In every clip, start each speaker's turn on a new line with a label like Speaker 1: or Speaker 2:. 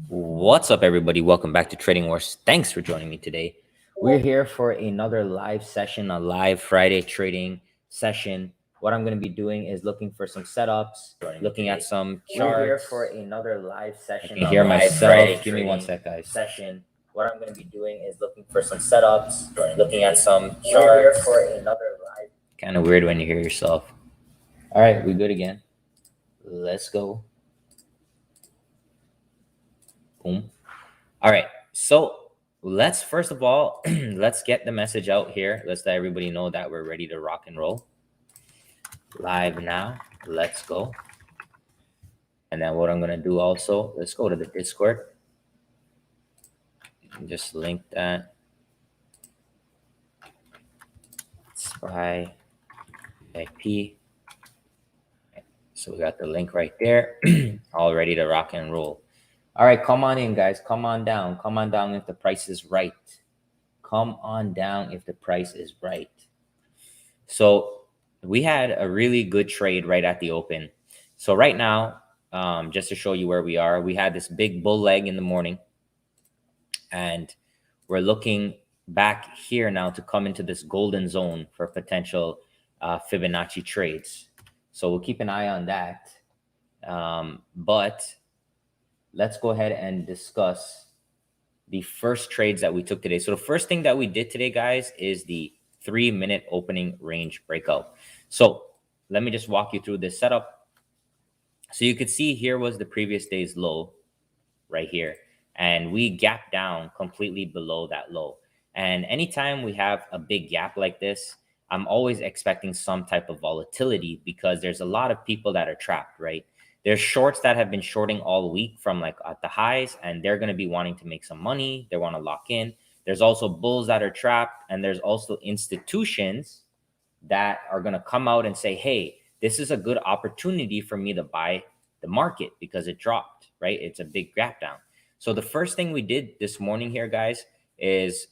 Speaker 1: What's up, everybody? Welcome back to Trading Wars. Thanks for joining me today. We're here for another live session, a live Friday trading session. What I'm going to be doing is looking for some setups, looking at some charts. We're here for another live session. I can hear myself. Give me one sec, guys. Session. What I'm going to be doing is looking for some setups, looking at some charts. We're here for another live. Kind of weird when you hear yourself. All right, we good again. Let's go. Boom. All right. So let's first of all, let's get the message out here. Let's let everybody know that we're ready to rock and roll. Live now. Let's go. And then what I'm going to do also, let's go to the Discord. Just link that. Spy IP. So we got the link right there. All ready to rock and roll. All right, come on in, guys. Come on down. Come on down if the price is right. Come on down if the price is right. So we had a really good trade right at the open. So right now, just to show you where we are, we had this big bull leg in the morning. And we're looking back here now to come into this golden zone for potential Fibonacci trades. So we'll keep an eye on that. But let's go ahead and discuss the first trades that we took today. So the first thing that we did today, guys, is the 3-minute opening range breakout. So let me just walk you through this setup. So you could see here was the previous day's low right here. And we gapped down completely below that low. And anytime we have a big gap like this, I'm always expecting some type of volatility because there's a lot of people that are trapped, right? There's shorts that have been shorting all week from like at the highs, and they're going to be wanting to make some money. They want to lock in. There's also bulls that are trapped, and there's also institutions that are going to come out and say, hey, this is a good opportunity for me to buy the market because it dropped, right? It's a big gap down. So the first thing we did this morning here, guys, is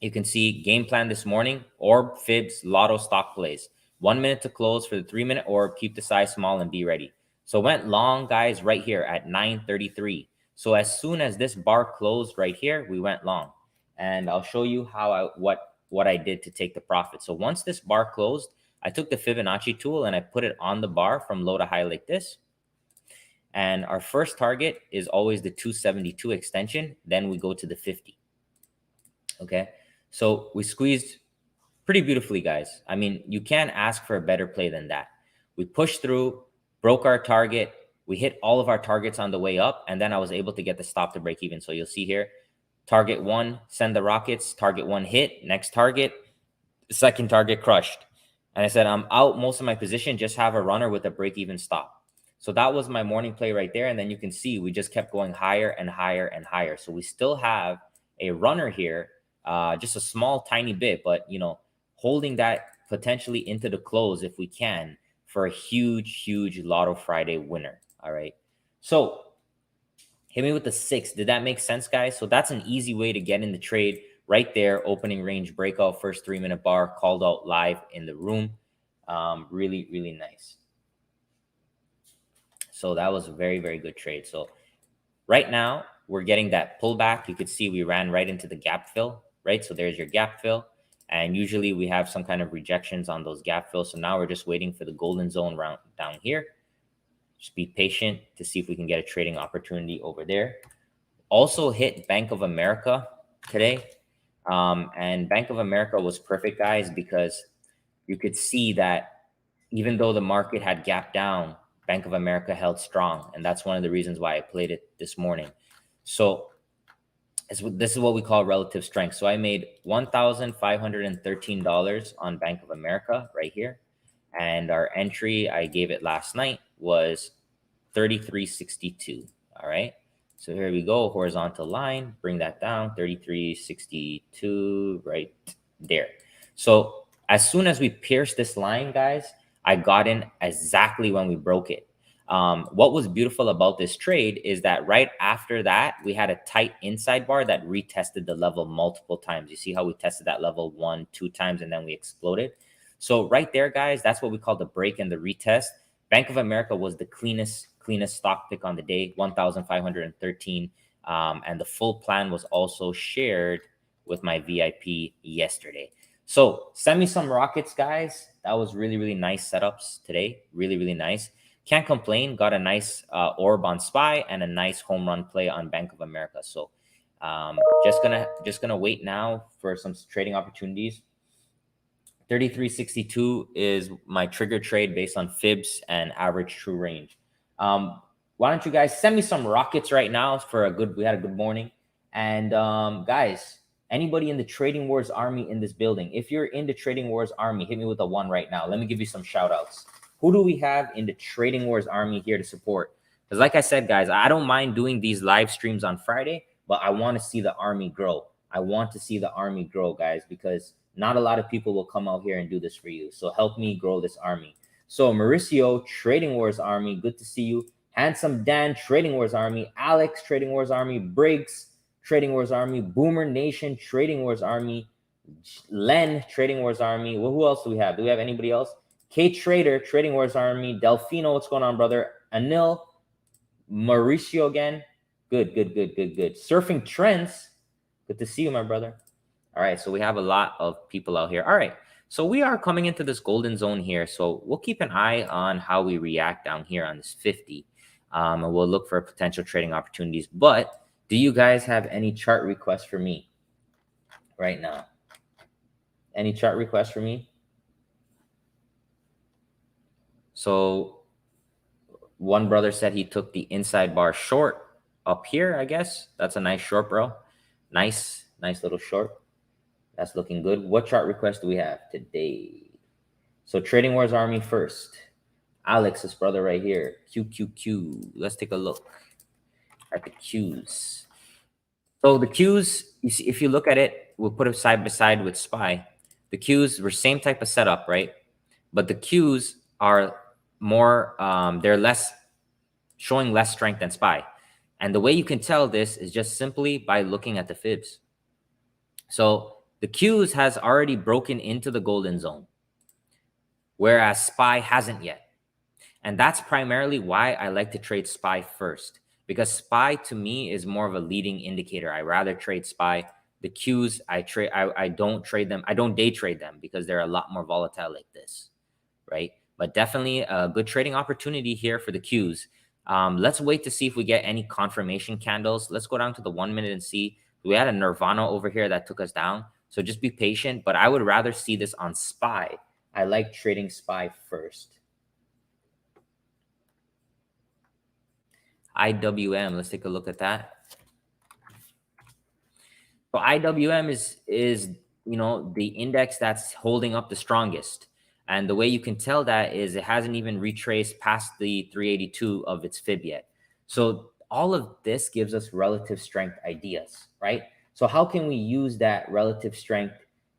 Speaker 1: you can see game plan this morning, orb, fibs, lotto stock plays. 1 minute to close for the 3-minute orb, keep the size small and be ready. So went long, guys, right here at 9:33. So as soon as this bar closed right here, we went long. And I'll show you how what I did to take the profit. So once this bar closed, I took the Fibonacci tool and I put it on the bar from low to high like this. And our first target is always the 272 extension. Then we go to the 50. Okay. So we squeezed pretty beautifully, guys. I mean, you can't ask for a better play than that. We pushed through, broke our target. We hit all of our targets on the way up. And then I was able to get the stop to break even. So you'll see here, target 1, send the rockets, target 1 hit, next target, second target crushed. And I said, I'm out most of my position, just have a runner with a break even stop. So that was my morning play right there. And then you can see we just kept going higher and higher and higher. So we still have a runner here, just a small, tiny bit, but, you know, holding that potentially into the close if we can for a huge, huge Lotto Friday winner. All right. So hit me with the 6. Did that make sense, guys? So that's an easy way to get in the trade right there. Opening range breakout, first 3-minute bar called out live in the room. Really, really nice. So that was a very, very good trade. So right now we're getting that pullback. You could see we ran right into the gap fill, right? So there's your gap fill. And usually we have some kind of rejections on those gap fills. So now we're just waiting for the golden zone round down here. Just be patient to see if we can get a trading opportunity over there. Also hit Bank of America today. And Bank of America was perfect, guys, because you could see that even though the market had gapped down, Bank of America held strong. And that's one of the reasons why I played it this morning. So this is what we call relative strength. So I made $1,513 on Bank of America right here. And our entry, I gave it last night, was 33.62. All right. So here we go. Horizontal line, bring that down, 33.62 right there. So as soon as we pierce this line, guys, I got in exactly when we broke it. What was beautiful about this trade is that right after that, we had a tight inside bar that retested the level multiple times. You see how we tested that level 1, 2 times, and then we exploded. So right there, guys, that's what we call the break and the retest. Bank of America was the cleanest cleanest stock pick on the day, 1,513. And the full plan was also shared with my VIP yesterday. So send me some rockets, guys. That was really, really nice setups today. Really, really nice. Can't complain. Got a nice orb on SPY and a nice home run play on Bank of America. So just gonna wait now for some trading opportunities. 3362 is my trigger trade based on fibs and average true range. Why don't you guys send me some rockets right now for we had a good morning. And guys, anybody in the Trading Wars Army in this building, if you're in the Trading Wars Army, hit me with a 1 right now. Let me give you some shout outs. Who do we have in the Trading Wars Army here to support? Because like I said, guys, I don't mind doing these live streams on Friday, but I want to see the army grow. I want to see the army grow, guys, because not a lot of people will come out here and do this for you. So help me grow this army. So Mauricio, Trading Wars Army, good to see you. Handsome Dan, Trading Wars Army. Alex, Trading Wars Army. Briggs, Trading Wars Army. Boomer Nation, Trading Wars Army. Len, Trading Wars Army. Well, who else do we have? Do we have anybody else? K Trader, Trading Wars Army. Delfino, what's going on, brother? Anil, Mauricio again. Good. Surfing Trends, good to see you, my brother. All right, so we have a lot of people out here. All right, so we are coming into this golden zone here. So we'll keep an eye on how we react down here on this 50. And we'll look for potential trading opportunities. But do you guys have any chart requests for me right now? Any chart requests for me? So one brother said he took the inside bar short up here, I guess. That's a nice short, bro. Nice little short. That's looking good. What chart request do we have today? So Trading Wars Army first. Alex's brother right here. QQQ. Let's take a look at the Qs. So the Qs, you see, if you look at it, we'll put it side by side with SPY. The Qs were same type of setup, right? But the Qs are more, they're showing less strength than SPY. And the way you can tell this is just simply by looking at the fibs. So the Qs has already broken into the golden zone, whereas SPY hasn't yet. And that's primarily why I like to trade SPY first, because SPY to me is more of a leading indicator. I rather trade SPY. The Qs, I don't trade them. I don't day trade them because they're a lot more volatile like this, right? But definitely a good trading opportunity here for the Qs. Let's wait to see if we get any confirmation candles. Let's go down to the 1 minute and see. We had a Nirvana over here that took us down. So just be patient, but I would rather see this on SPY. I like trading SPY first. IWM, let's take a look at that. So IWM is the index that's holding up the strongest. And the way you can tell that is it hasn't even retraced past the 382 of its fib yet. So all of this gives us relative strength ideas, right? So how can we use that relative strength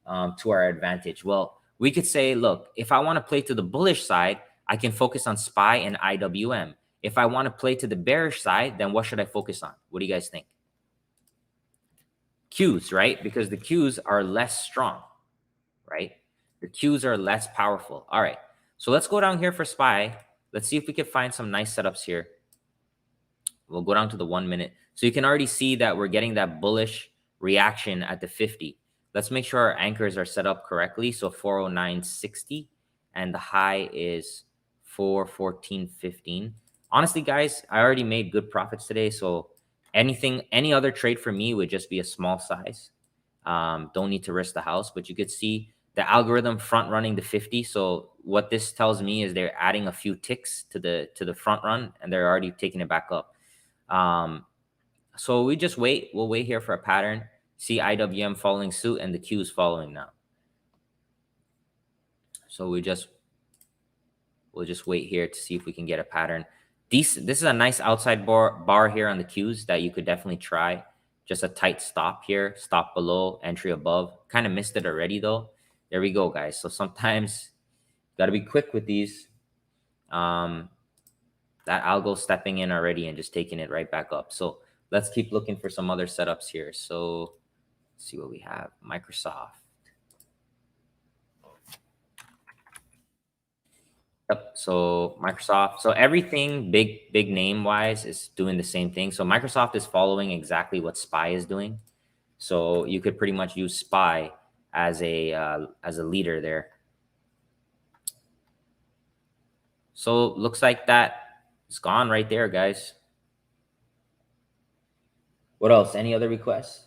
Speaker 1: to our advantage? Well, we could say, look, if I want to play to the bullish side, I can focus on SPY and IWM. If I want to play to the bearish side, then what should I focus on? What do you guys think? Qs, right? Because the Qs are less strong, right? The Qs are less powerful. All right. So let's go down here for SPY. Let's see if we can find some nice setups here. We'll go down to the 1 minute. So you can already see that we're getting that bullish reaction at the 50. Let's make sure our anchors are set up correctly. So 409.60 and the high is 414.15. Honestly, guys, I already made good profits today. So any other trade for me would just be a small size. Don't need to risk the house, but you could see the algorithm front running the 50. So what this tells me is they're adding a few ticks to the front run and they're already taking it back up. So we just wait. We'll wait here for a pattern. See IWM following suit and the Qs following now. So we'll just wait here to see if we can get a pattern. This is a nice outside bar here on the Qs that you could definitely try. Just a tight stop here, stop below, entry above. Kind of missed it already though. There we go, guys. So sometimes got to be quick with these. That algo stepping in already and just taking it right back up. So let's keep looking for some other setups here. So let's see what we have. Microsoft. Yep. So Microsoft, so everything big name wise is doing the same thing. So Microsoft is following exactly what SPY is doing. So you could pretty much use SPY as a leader there. So looks like that it's gone right there, guys. What else? Any other requests?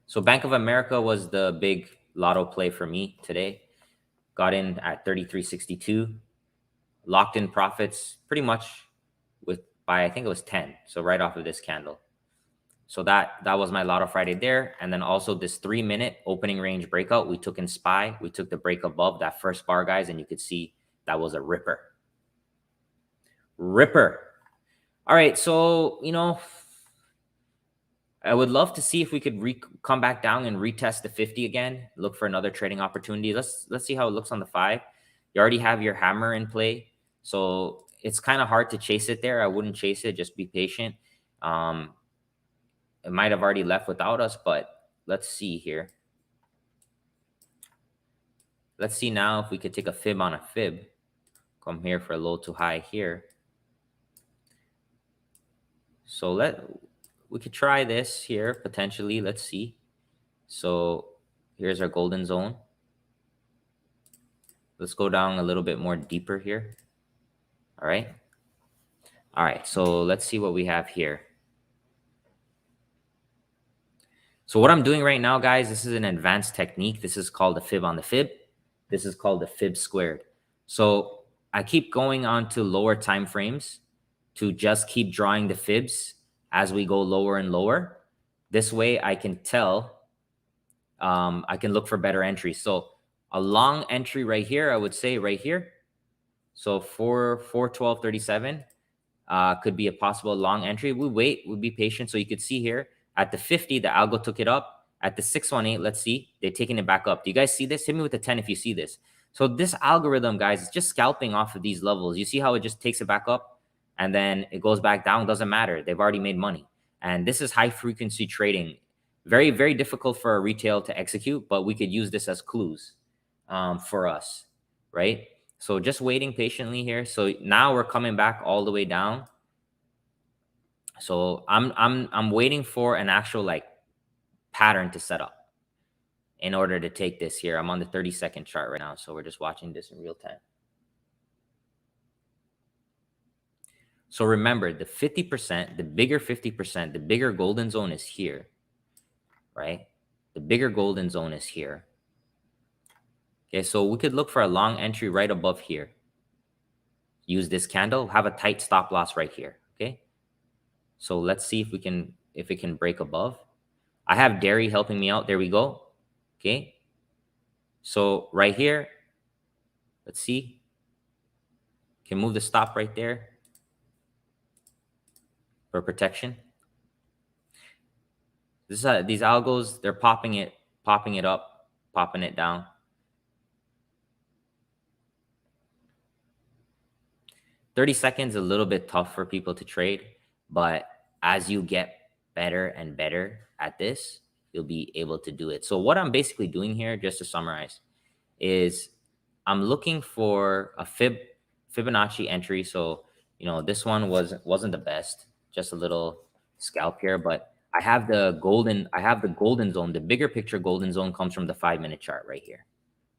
Speaker 1: So Bank of America was the big lotto play for me today. Got in at 33.62, locked in profits pretty much with by I think it was 10. So right off of this candle. So that was my Lotto Friday there. And then also this 3-minute opening range breakout. We took in SPY. We took the break above that first bar, guys, and you could see that was a ripper. Ripper. All right, so I would love to see if we could come back down and retest the 50 again. Look for another trading opportunity. Let's see how it looks on the 5. You already have your hammer in play, so it's kind of hard to chase it there. I wouldn't chase it. Just be patient. It might have already left without us, but let's see here. Let's see now if we could take a fib on a fib. Come here for a low to high here. So we could try this here potentially. Let's see. So here's our golden zone. Let's go down a little bit more deeper here. All right. All right. So let's see what we have here. So what I'm doing right now, guys, this is an advanced technique. This is called a fib on the fib. This is called the fib squared. So I keep going on to lower time frames to just keep drawing the fibs as we go lower and lower. This way I can tell, I can look for better entries. So a long entry right here, I would say right here. So 412.37 could be a possible long entry. We wait, we'll be patient. So you could see here at the 50, the algo took it up. At the 618, let's see, they're taking it back up. Do you guys see this? Hit me with the 10 if you see this. So this algorithm, guys, is just scalping off of these levels. You see how it just takes it back up and then it goes back down? Doesn't matter. They've already made money. And this is high frequency trading. Very, very difficult for a retail to execute, but we could use this as clues for us, right? So just waiting patiently here. So now we're coming back all the way down. So I'm waiting for an actual like pattern to set up in order to take this here. I'm on the 30-second chart right now, so we're just watching this in real time. So remember, the 50%, the bigger 50%, the bigger golden zone is here, right? The bigger golden zone is here. Okay, so we could look for a long entry right above here. Use this candle, have a tight stop loss right here, okay? So let's see if it can break above. I have dairy helping me out. There we go. Okay. So right here, let's see. Can move the stop right there for protection. These algos, they're popping it up, popping it down. "30 seconds a little bit tough for people to trade, but as you get better and better at this, you'll be able to do it. So what I'm basically doing here, just to summarize, is I'm looking for a Fibonacci entry. So, this one wasn't the best, just a little scalp here, but I have the golden zone. The bigger picture golden zone comes from the 5-minute chart right here,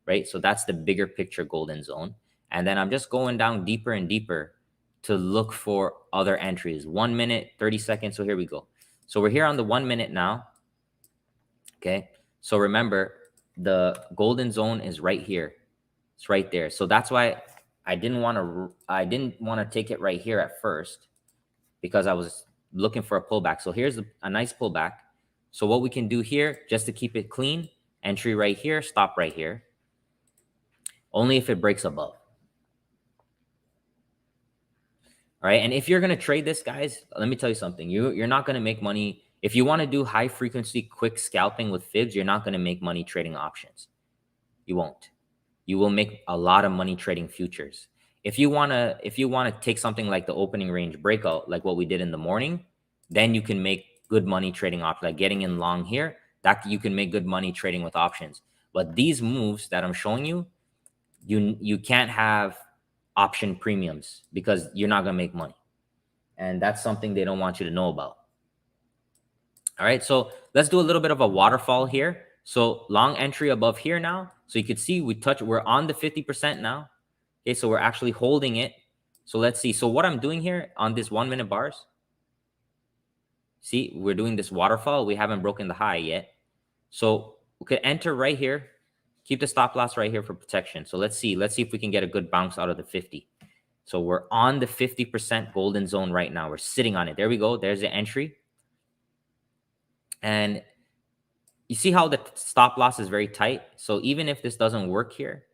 Speaker 1: right? So that's the bigger picture golden zone. And then I'm just going down deeper and deeper to look for other entries. 1 minute, 30 seconds. So here we go. So we're here on the 1 minute now. Okay. So remember, the golden zone is right here. It's right there. So that's why I didn't want to take it right here at first, because I was looking for a pullback. So here's a nice pullback. So what we can do here, just to keep it clean, entry right here, stop right here. Only if it breaks above. All right. And if you're going to trade this, guys, let me tell you something. You're not going to make money. If you want to do high frequency, quick scalping with fibs, you're not going to make money trading options. You won't. You will make a lot of money trading futures. If you want to take something like the opening range breakout, like what we did in the morning, then you can make good money trading options, like getting in long here, that you can make good money trading with options. But these moves that I'm showing you, you can't have option premiums because you're not going to make money. And that's something they don't want you to know about. All right, so let's do a little bit of a waterfall here. So long entry above here now. So you can see we're on the 50% now. Okay, so we're actually holding it. So let's see. So what I'm doing here on this 1 minute bars, see, we're doing this waterfall. We haven't broken the high yet. So we could enter right here. Keep the stop loss right here for protection. So let's see if we can get a good bounce out of the 50. So we're on the 50% golden zone right now. We're sitting on it. There we go. There's the entry. And you see how the stop loss is very tight. So even if this doesn't work here,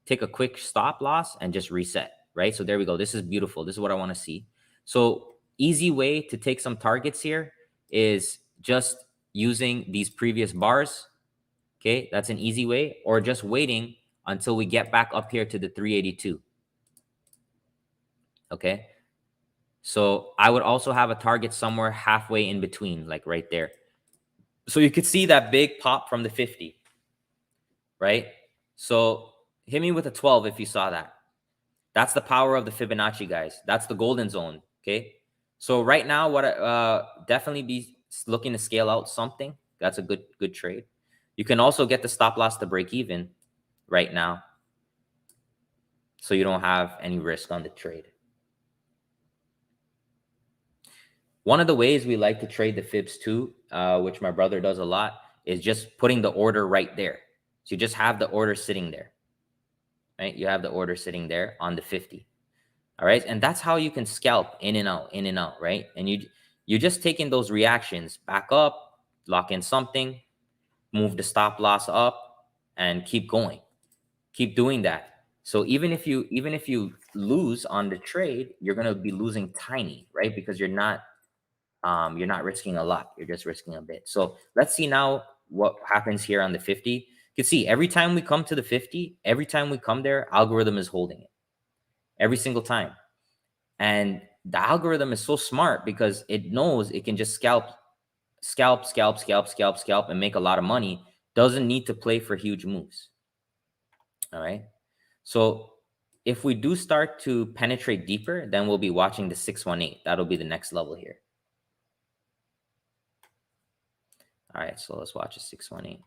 Speaker 1: take a quick stop loss and just reset, right? So there we go. This is beautiful. This is what I want to see. So easy way to take some targets here is just using these previous bars. Okay, that's an easy way, or just waiting until we get back up here to the 382. Okay, so I would also have a target somewhere halfway in between, like right there. So you could see that big pop from the 50, right? So hit me with a 12 if you saw that. That's the power of the Fibonacci, guys. That's the golden zone, okay? So right now, what definitely be looking to scale out something. That's a good trade. You can also get the stop loss to break even right now, so you don't have any risk on the trade. One of the ways we like to trade the fibs too, which my brother does a lot, is just putting the order right there. So you just have the order sitting there, right? You have the order sitting there on the 50. All right. And that's how you can scalp in and out, right? And you're just taking those reactions back up, lock in something, move the stop loss up, and keep going. Keep doing that. So even if you lose on the trade, you're gonna be losing tiny, right? Because you're not risking a lot. You're just risking a bit. So let's see now what happens here on the 50. You can see every time we come to the 50, every time we come there, algorithm is holding it every single time. And the algorithm is so smart because it knows it can just scalp and make a lot of money. Doesn't need to play for huge moves. All right. So if we do start to penetrate deeper, then we'll be watching the 618. That'll be the next level here. All right, so let's watch a 618.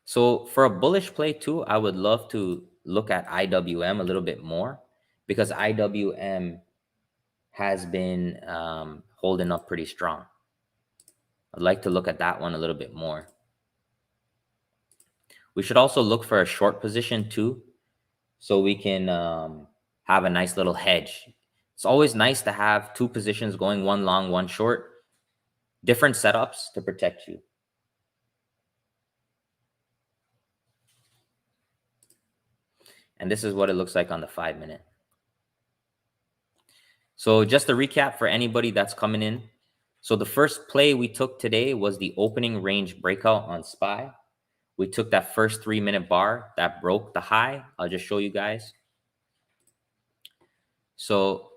Speaker 1: So for a bullish play too, I would love to look at IWM a little bit more, because IWM has been holding up pretty strong. I'd like to look at that one a little bit more. We should also look for a short position too, so we can have a nice little hedge. It's always nice to have two positions going, one long, one short, different setups to protect you. And this is what it looks like on the 5 minute. So just a recap for anybody that's coming in. So the first play we took today was the opening range breakout on SPY. We took that first 3 minute bar that broke the high. I'll just show you guys. So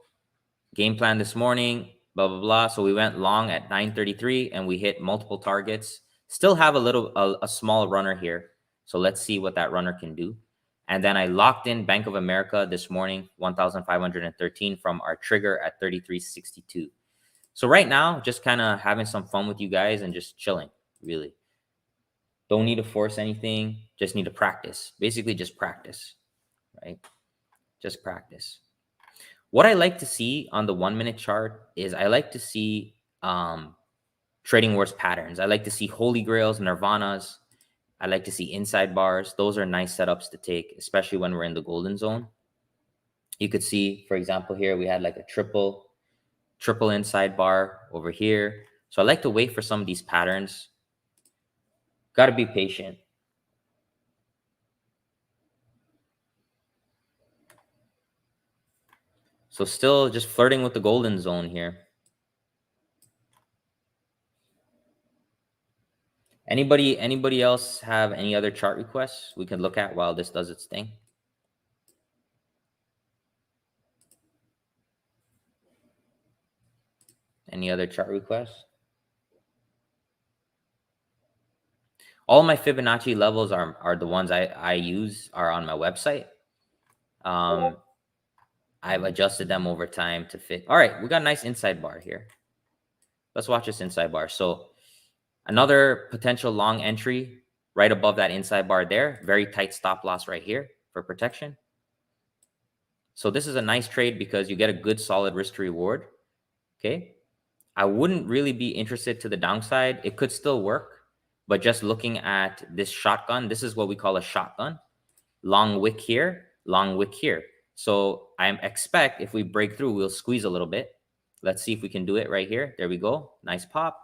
Speaker 1: game plan this morning, blah, blah, blah. So we went long at 9:33 and we hit multiple targets. Still have a small runner here. So let's see what that runner can do. And then I locked in Bank of America this morning, 1,513 from our trigger at 33.62. So right now, just kind of having some fun with you guys and just chilling, really. Don't need to force anything. Just need to practice. Basically, just practice, right? Just practice. What I like to see on the 1 minute chart is I like to see trading wars patterns. I like to see holy grails, nirvanas. I like to see inside bars. Those are nice setups to take, especially when we're in the golden zone. You could see, for example, here we had like a triple inside bar over here. So I like to wait for some of these patterns. Got to be patient. So still just flirting with the golden zone here. Anybody else have any other chart requests we can look at while this does its thing? Any other chart requests? All my Fibonacci levels are the ones I use are on my website. I've adjusted them over time to fit. All right, we got a nice inside bar here. Let's watch this inside bar. So another potential long entry right above that inside bar there. Very tight stop loss right here for protection. So this is a nice trade because you get a good solid risk to reward. Okay. I wouldn't really be interested to the downside. It could still work, but just looking at this shotgun, this is what we call a shotgun. Long wick here, long wick here. So I expect if we break through, we'll squeeze a little bit. Let's see if we can do it right here. There we go. Nice pop.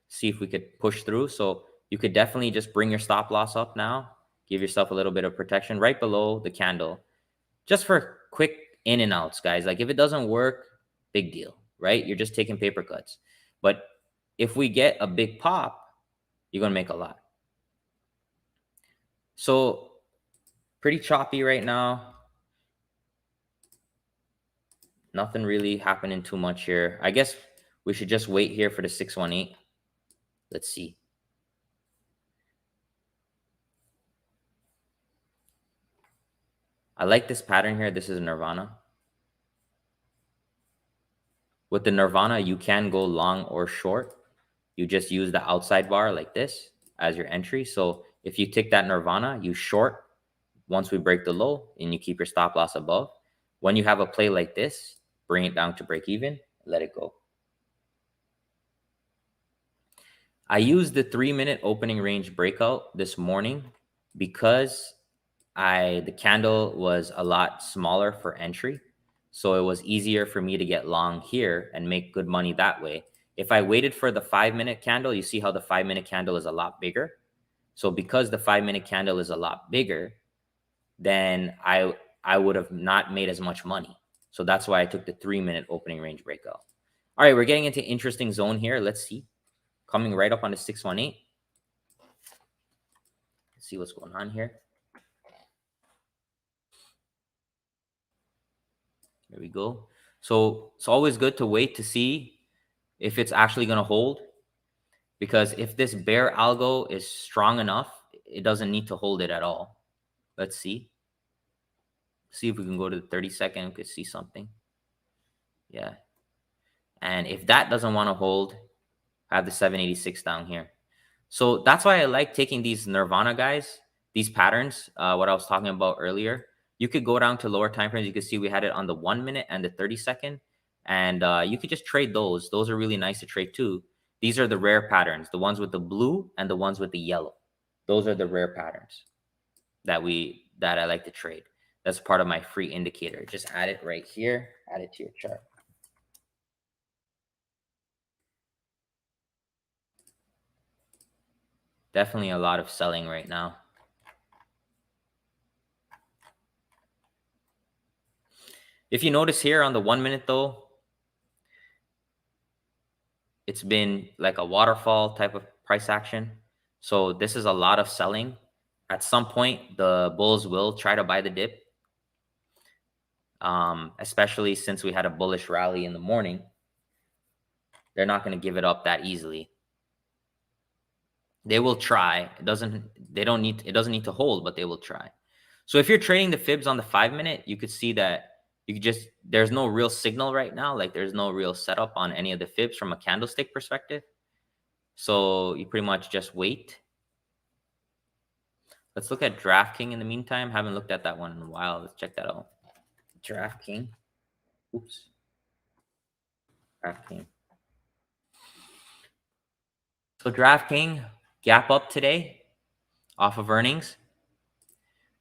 Speaker 1: See if we could push through. So you could definitely just bring your stop loss up now. Give yourself a little bit of protection right below the candle. Just for quick in and outs, guys. Like if it doesn't work, big deal, right? You're just taking paper cuts. But if we get a big pop, you're going to make a lot. So pretty choppy right now. Nothing really happening too much here. I guess we should just wait here for the 618. Let's see. I like this pattern here. This is Nirvana. With the Nirvana, you can go long or short. You just use the outside bar like this as your entry. So if you take that Nirvana, you short once we break the low and you keep your stop loss above. When you have a play like this, bring it down to break even, let it go. I used the 3-minute opening range breakout this morning because the candle was a lot smaller for entry. So it was easier for me to get long here and make good money that way. If I waited for the 5-minute candle, you see how the 5-minute candle is a lot bigger. So because the 5-minute candle is a lot bigger, then I would have not made as much money. So that's why I took the 3-minute opening range breakout. All right, we're getting into interesting zone here. Let's see. Coming right up on the 618. Let's see what's going on here. There we go. So it's always good to wait to see if it's actually going to hold, because if this bear algo is strong enough, it doesn't need to hold it at all. Let's see. See if we can go to the 30-second. We could see something. Yeah. And if that doesn't want to hold, I have the 786 down here. So that's why I like taking these Nirvana guys, these patterns, what I was talking about earlier. You could go down to lower time frames. You can see we had it on the 1 minute and the 30-second. And you could just trade those. Those are really nice to trade too. These are the rare patterns, the ones with the blue and the ones with the yellow. Those are the rare patterns that I like to trade. That's part of my free indicator. Just add it right here. Add it to your chart. Definitely a lot of selling right now. If you notice here on the 1 minute though, it's been like a waterfall type of price action. So this is a lot of selling. At some point, the bulls will try to buy the dip, especially since we had a bullish rally in the morning. They're not going to give it up that easily. They will try. It doesn't need to hold, but they will try. So if you're trading the fibs on the 5 minute, you could see that there's no real signal right now. Like there's no real setup on any of the fibs from a candlestick perspective. So you pretty much just wait. Let's look at DraftKings in the meantime. Haven't looked at that one in a while. Let's check that out. DraftKings. Oops. DraftKings. So DraftKings gap up today off of earnings.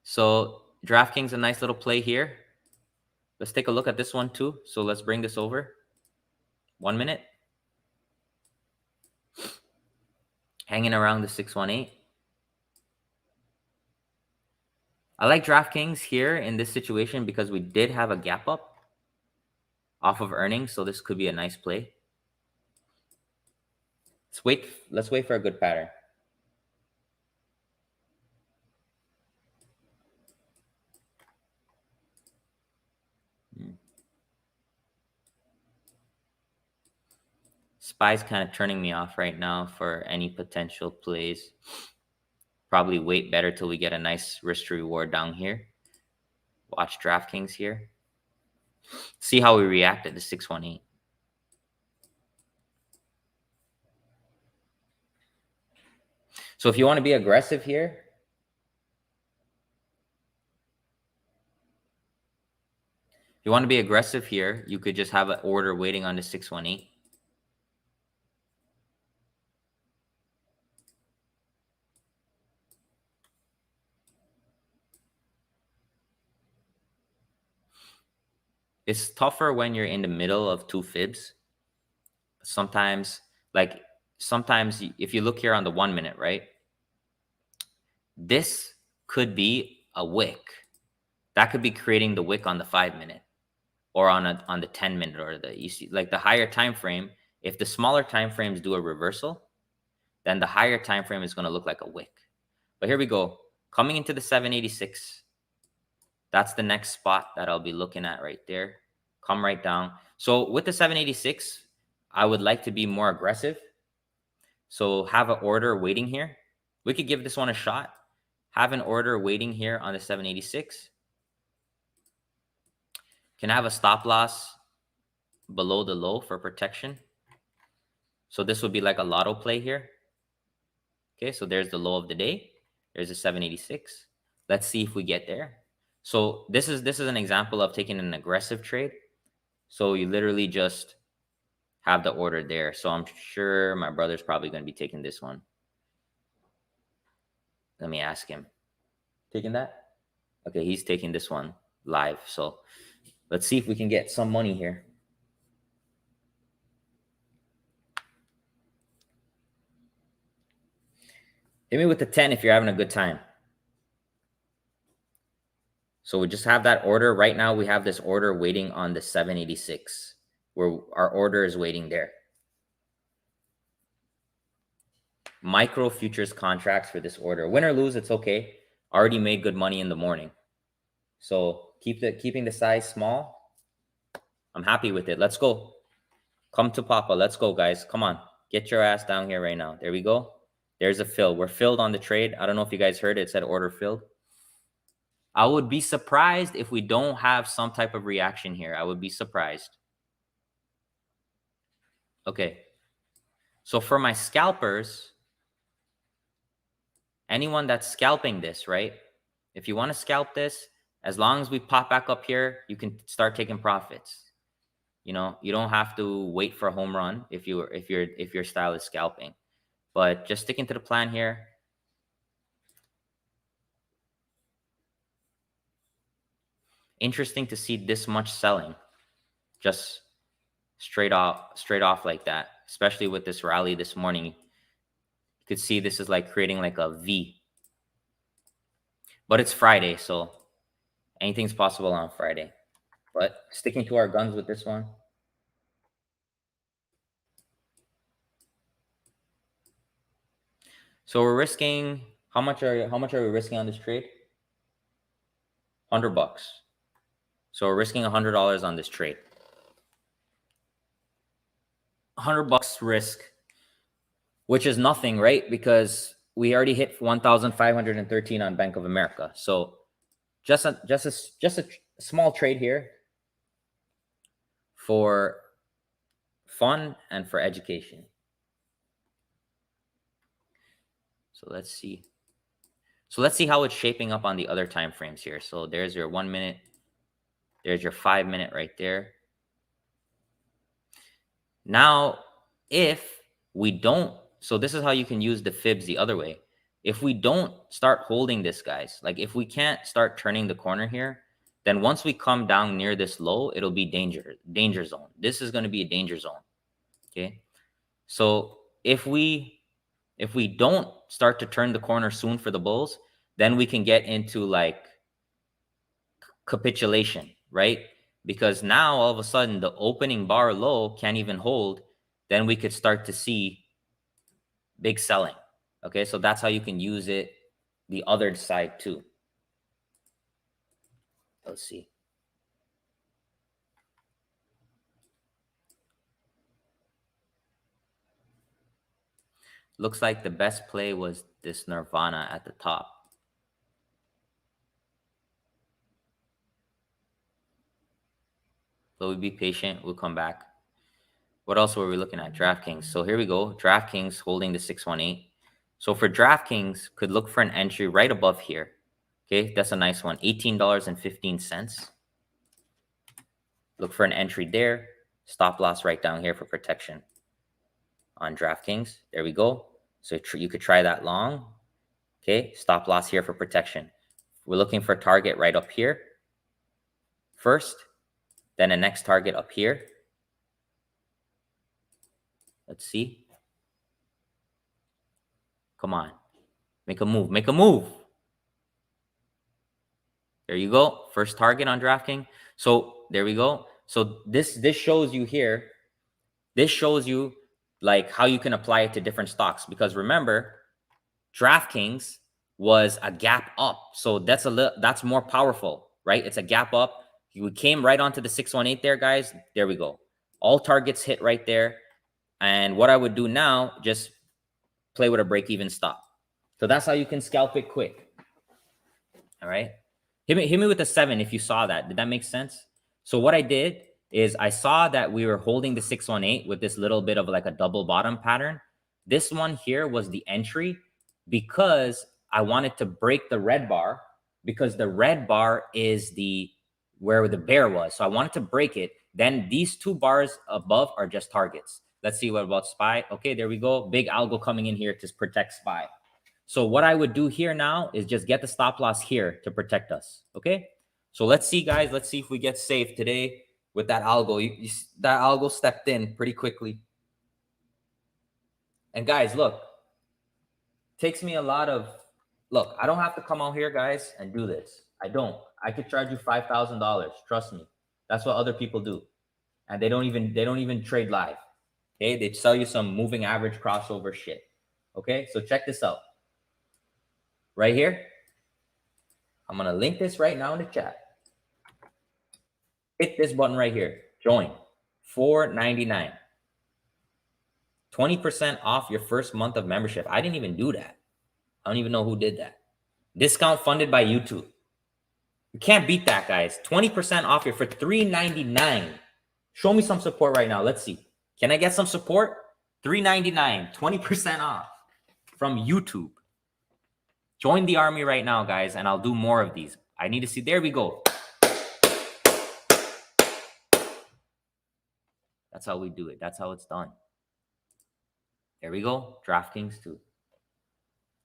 Speaker 1: So DraftKings a nice little play here. Let's take a look at this one too. So let's bring this over. 1 minute. Hanging around the 618. I like DraftKings here in this situation because we did have a gap up off of earnings. So this could be a nice play. Let's wait for a good pattern. SPY's kind of turning me off right now for any potential plays. Probably wait better till we get a nice risk to reward down here. Watch DraftKings here. See how we react at the 618. So if you want to be aggressive here, you could just have an order waiting on the 618. It's tougher when you're in the middle of two fibs. Sometimes if you look here on the 1 minute, right? This could be a wick. That could be creating the wick on the 5 minute or on the 10 minute, or you see like the higher time frame. If the smaller time frames do a reversal, then the higher time frame is going to look like a wick. But here we go. Coming into the 786. That's the next spot that I'll be looking at right there. Come right down. So with the 786, I would like to be more aggressive. So have an order waiting here. We could give this one a shot. Have an order waiting here on the 786. Can have a stop loss below the low for protection. So this would be like a lotto play here. Okay, so there's the low of the day. There's a 786. Let's see if we get there. So this is an example of taking an aggressive trade. So you literally just have the order there. So I'm sure my brother's probably going to be taking this one. Let me ask him. Taking that? Okay, he's taking this one live. So let's see if we can get some money here. Hit me with the 10 if you're having a good time. So we just have that order. Right now we have this order waiting on the 786, where our order is waiting there. Micro futures contracts for this order. Win or lose, it's okay. Already made good money in the morning. So keeping the size small. I'm happy with it. Let's go. Come to Papa. Let's go, guys. Come on. Get your ass down here right now. There we go. There's a fill. We're filled on the trade. I don't know if you guys heard it. It said order filled. I would be surprised if we don't have some type of reaction here. I would be surprised. Okay. So for my scalpers, anyone that's scalping this, right? If you want to scalp this, as long as we pop back up here, you can start taking profits. You know, you don't have to wait for a home run if your style is scalping. But just sticking to the plan here. Interesting to see this much selling just straight off like that, especially with this rally this morning. You could see this is like creating like a V. But it's Friday, so anything's possible on Friday. But sticking to our guns with this one. So we're risking, how much are we risking on this trade? $100. So we're risking $100 on this trade. $100 risk, which is nothing, right? Because we already hit 1,513 on Bank of America. So just a small trade here for fun and for education. So let's see. So let's see how it's shaping up on the other time frames here. So there's your 1 minute. There's your 5 minute right there. Now, if we don't, so this is how you can use the fibs the other way. If we don't start holding this, guys, like if we can't start turning the corner here, then once we come down near this low, it'll be danger zone. This is going to be a danger zone. Okay. So if we don't start to turn the corner soon for the bulls, then we can get into like capitulation, right? Because now all of a sudden the opening bar low can't even hold. Then we could start to see big selling. Okay, so that's how you can use it the other side too. Let's see. Looks like the best play was this Nirvana at the top. So we'll be patient. We'll come back. What else were we looking at? DraftKings. So here we go. DraftKings holding the 618. So for DraftKings, could look for an entry right above here. Okay, that's a nice one. $18.15. Look for an entry there. Stop loss right down here for protection on DraftKings. There we go. So you could try that long. Okay, stop loss here for protection. We're looking for a target right up here first, then a next target up here. Let's see. Come on. Make a move. Make a move. There you go. First target on DraftKings. So there we go. So this shows you here. This shows you like how you can apply it to different stocks. Because remember, DraftKings was a gap up. So that's more powerful, right? It's a gap up. We came right onto the 618 there, guys. There we go. All targets hit right there. And what I would do now, just play with a break-even stop. So that's how you can scalp it quick. All right. Hit me with a 7 if you saw that. Did that make sense? So what I did is I saw that we were holding the 618 with this little bit of like a double bottom pattern. This one here was the entry because I wanted to break the red bar, because the red bar is where the bear was. So I wanted to break it. Then these two bars above are just targets. Let's see what about SPY. Okay, there we go. Big algo coming in here to protect SPY. So what I would do here now is just get the stop loss here to protect us. Okay, so let's see, guys. Let's see if we get safe today with that algo. That algo stepped in pretty quickly. And guys, look, takes me a lot of, look, I don't have to come out here, guys, and do this. I don't. I could charge you $5,000. Trust me. That's what other people do. And they don't even trade live. Okay, they sell you some moving average crossover shit. Okay, so check this out. Right here, I'm gonna link this right now in the chat. Hit this button right here. Join. $4.99. 20% off your first month of membership. I didn't even do that. I don't even know who did that. Discount funded by YouTube. You can't beat that, guys. 20% off here for $3.99. Show me some support right now. Let's see. Can I get some support? $3.99. 20% off from YouTube. Join the army right now, guys, and I'll do more of these. I need to see. There we go. That's how we do it. That's how it's done. There we go. DraftKings too.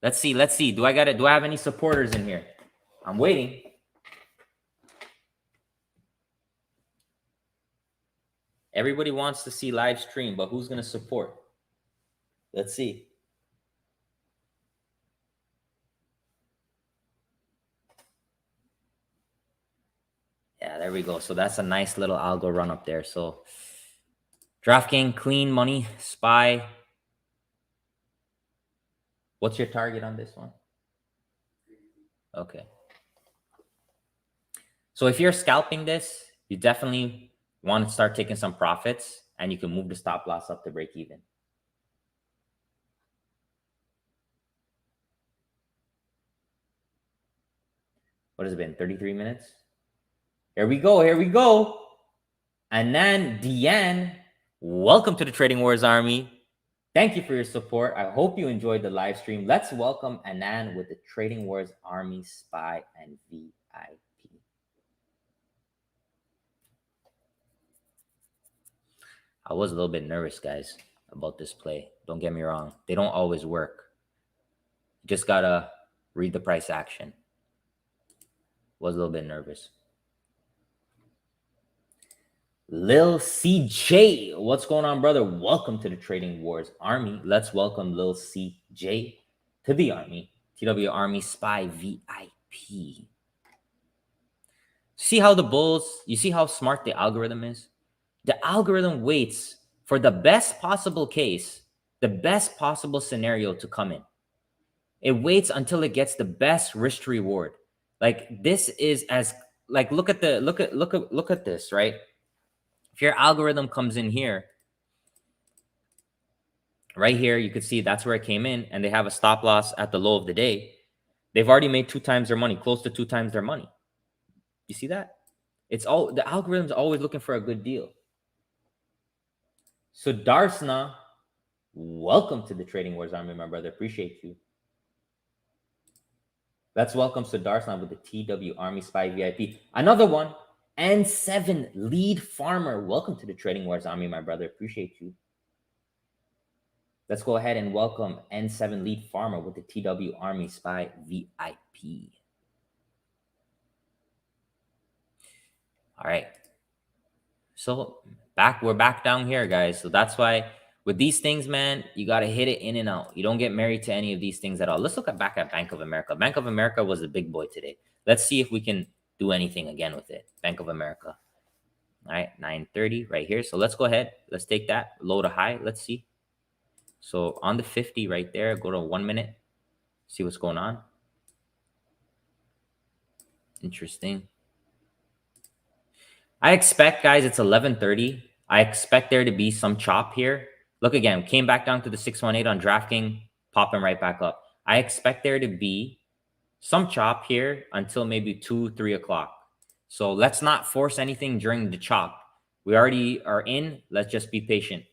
Speaker 1: Let's see. Let's see. Do I have any supporters in here? I'm waiting. Everybody wants to see live stream, but who's going to support? Let's see. Yeah, there we go. So that's a nice little algo run up there. So DraftKings, clean money, SPY. What's your target on this one? Okay. So if you're scalping this, you definitely want to start taking some profits, and you can move the stop loss up to break even. What has it been? 33 minutes? Here we go. Here we go. And then Deanne, welcome to the Trading Wars Army. Thank you for your support. I hope you enjoyed the live stream. Let's welcome Anand with the Trading Wars Army, SPY, and VIP. I was a little bit nervous, guys, about this play. Don't get me wrong. They don't always work. You just got to read the price action. Was a little bit nervous. Lil CJ, what's going on, brother? Welcome to the Trading Wars Army. Let's welcome Lil CJ to the Army. TW Army SPY VIP. See how the bulls, you see how smart the algorithm is? The algorithm waits for the best possible case, the best possible scenario to come in. It waits until it gets the best risk to reward. Like this is as like look at this, right? If your algorithm comes in here Right here, you could see that's where it came in, and they have a stop loss at the low of the day. They've already made 2 times their money, close to 2 times their money. You see that? It's all the algorithm's always looking for a good deal. So Darsna, welcome to the Trading Wars Army, my brother. Appreciate you. Let's welcome Sudarsna with the TW Army Spy VIP. Another one, N7 Lead Farmer. Welcome to the Trading Wars Army, my brother. Appreciate you. Let's go ahead and welcome N7 Lead Farmer with the TW Army Spy VIP. All right. So we're back down here, guys. So that's why with these things, man, you got to hit it in and out. You don't get married to any of these things at all. Let's look back at Bank of America. Bank of America was the big boy today. Let's see if we can do anything again with it. Bank of America. All right, 930 right here. So let's go ahead. Let's take that low to high. Let's see. So on the 50 right there, go to 1 minute. See what's going on. Interesting. I expect, guys, it's 11:30. I expect there to be some chop here. Look again, came back down to the 618 on DraftKings, popping right back up. I expect there to be some chop here until maybe 2, 3 o'clock. So let's not force anything during the chop. We already are in. Let's just be patient.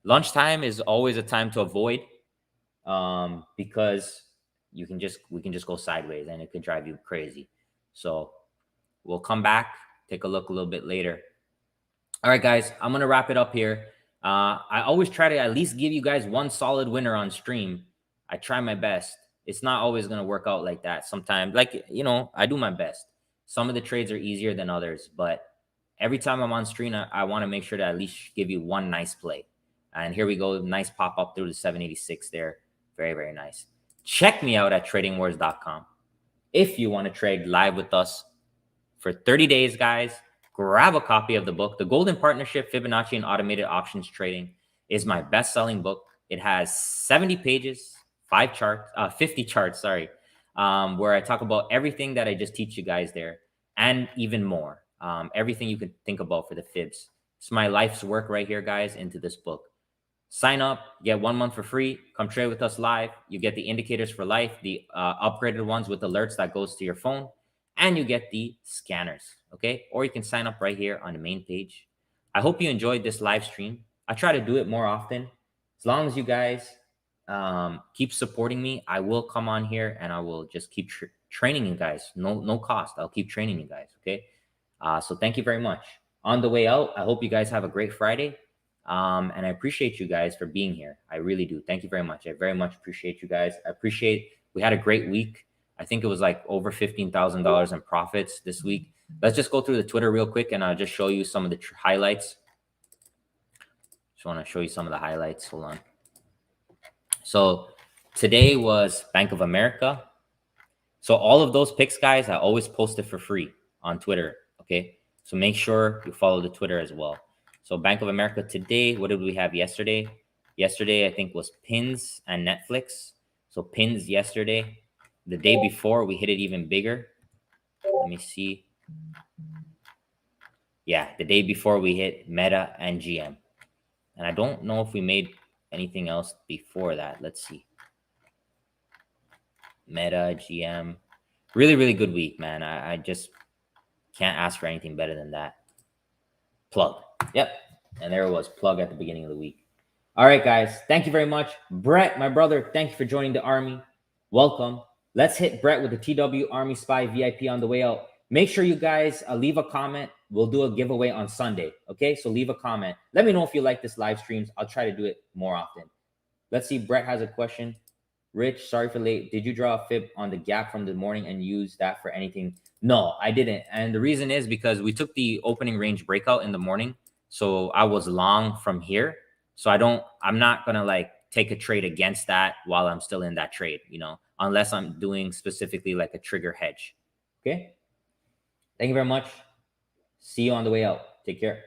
Speaker 1: Lunchtime is always a time to avoid because we can just go sideways and it could drive you crazy. So we'll come back, take a look a little bit later. All right, guys, I'm going to wrap it up here. I always try to at least give you guys one solid winner on stream. I try my best. It's not always going to work out like that. Sometimes, like, you know, I do my best. Some of the trades are easier than others, but every time I'm on stream, I want to make sure to at least give you one nice play. And here we go. Nice pop up through the 786 there. Very, very nice. Check me out at tradingwars.com. If you want to trade live with us for 30 days, guys, grab a copy of the book. The Golden Partnership, Fibonacci, and Automated Options Trading is my best-selling book. It has 70 pages, 50 charts, where I talk about everything that I just teach you guys there and even more. Everything you could think about for the fibs. It's my life's work right here, guys, into this book. Sign up, get 1 month for free. Come trade with us live. You get the indicators for life, the upgraded ones with alerts that goes to your phone, and you get the scanners, okay? Or you can sign up right here on the main page. I hope you enjoyed this live stream. I try to do it more often. As long as you guys keep supporting me, I will come on here and I will just keep training you guys. No cost. I'll keep training you guys, okay? So thank you very much. On the way out, I hope you guys have a great Friday. And I appreciate you guys for being here. I really do. Thank you very much. I very much appreciate you guys. We had a great week. I think it was like over $15,000 in profits this week. Let's just go through the Twitter real quick and I'll just show you some of the highlights. Just want to show you some of the highlights. Hold on. So today was Bank of America. So all of those picks, guys, I always post it for free on Twitter. Okay. So make sure you follow the Twitter as well. So Bank of America today, what did we have yesterday? Yesterday, I think, was Pins and Netflix. So Pins yesterday. The day before, we hit it even bigger. Let me see. Yeah, the day before, we hit Meta and GM. And I don't know if we made anything else before that. Let's see. Meta, GM. Really, really good week, man. I just can't ask for anything better than that. Plug. Yep. And there it was, plug at the beginning of the week. All right, guys. Thank you very much. Brett, my brother, thank you for joining the Army. Welcome. Let's hit Brett with the TW Army Spy VIP on the way out. Make sure you guys leave a comment. We'll do a giveaway on Sunday. Okay, so leave a comment. Let me know if you like this live streams. I'll try to do it more often. Let's see. Brett has a question. Rich, sorry for late. Did you draw a fib on the gap from the morning and use that for anything? No, I didn't. And the reason is because we took the opening range breakout in the morning. So I was long from here. So I'm not going to like take a trade against that while I'm still in that trade, you know, unless I'm doing specifically like a trigger hedge. Okay. Thank you very much. See you on the way out. Take care.